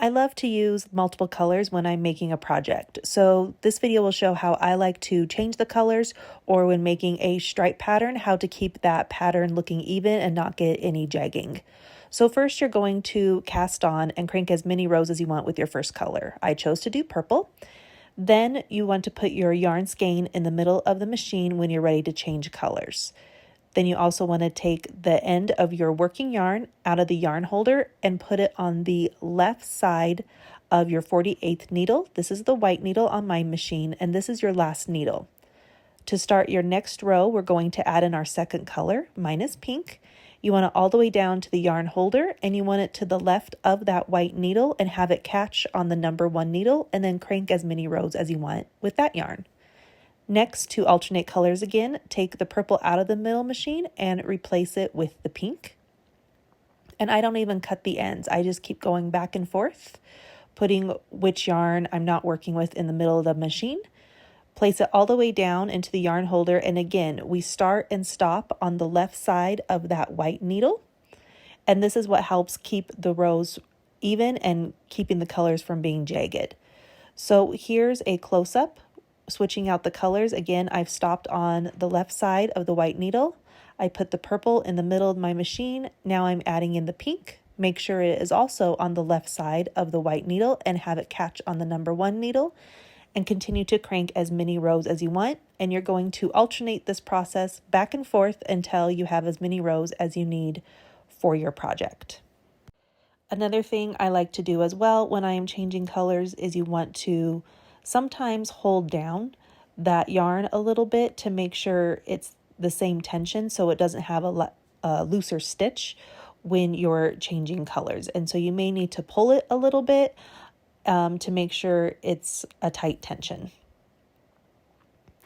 I love to use multiple colors when I'm making a project. So this video will show how I like to change the colors, or when making a stripe pattern, how to keep that pattern looking even and not get any jagging. So first you're going to cast on and crank as many rows as you want with your first color. I chose to do purple. Then you want to put your yarn skein in the middle of the machine when you're ready to change colors. Then you also want to take the end of your working yarn out of the yarn holder and put it on the left side of your 48th needle. This is the white needle on my machine, and this is your last needle. To start your next row, we're going to add in our second color. Mine is pink. You want it all the way down to the yarn holder, and you want it to the left of that white needle and have it catch on the number 1 needle, and then crank as many rows as you want with that yarn. Next, to alternate colors again, take the purple out of the middle machine and replace it with the pink. And I don't even cut the ends. I just keep going back and forth, putting which yarn I'm not working with in the middle of the machine. Place it all the way down into the yarn holder. And again, we start and stop on the left side of that white needle. And this is what helps keep the rows even and keeping the colors from being jagged. So here's a close-up. Switching out the colors, again, I've stopped on the left side of the white needle. I put the purple in the middle of my machine. Now I'm adding in the pink. Make sure it is also on the left side of the white needle and have it catch on the number 1 needle, and continue to crank as many rows as you want. And you're going to alternate this process back and forth until you have as many rows as you need for your project. Another thing I like to do as well when I am changing colors is you want to sometimes hold down that yarn a little bit to make sure it's the same tension so it doesn't have a looser stitch when you're changing colors. And so you may need to pull it a little bit to make sure it's a tight tension.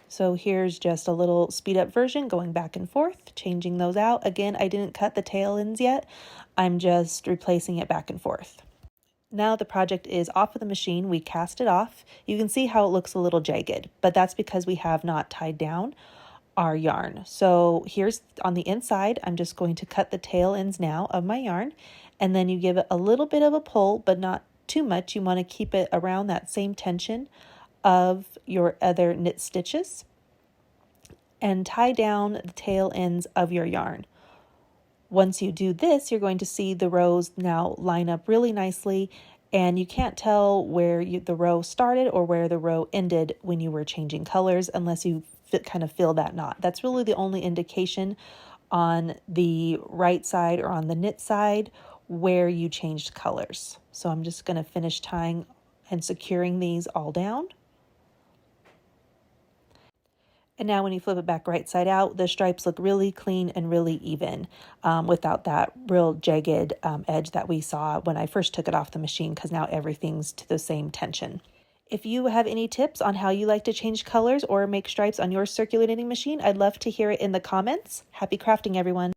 So here's just a little speed up version going back and forth, changing those out. Again, I didn't cut the tail ends yet. I'm just replacing it back and forth. Now the project is off of the machine. We cast it off. You can see how it looks a little jagged, but that's because we have not tied down our yarn. So here's on the inside, I'm just going to cut the tail ends now of my yarn, and then you give it a little bit of a pull, but not too much. You want to keep it around that same tension of your other knit stitches, and tie down the tail ends of your yarn. Once you do this, you're going to see the rows now line up really nicely, and you can't tell where the row started or where the row ended when you were changing colors unless you kind of feel that knot. That's really the only indication on the right side or on the knit side where you changed colors. So I'm just going to finish tying and securing these all down. And now when you flip it back right side out, the stripes look really clean and really even without that real jagged edge that we saw when I first took it off the machine, because now everything's to the same tension. If you have any tips on how you like to change colors or make stripes on your circulating machine, I'd love to hear it in the comments. Happy crafting, everyone.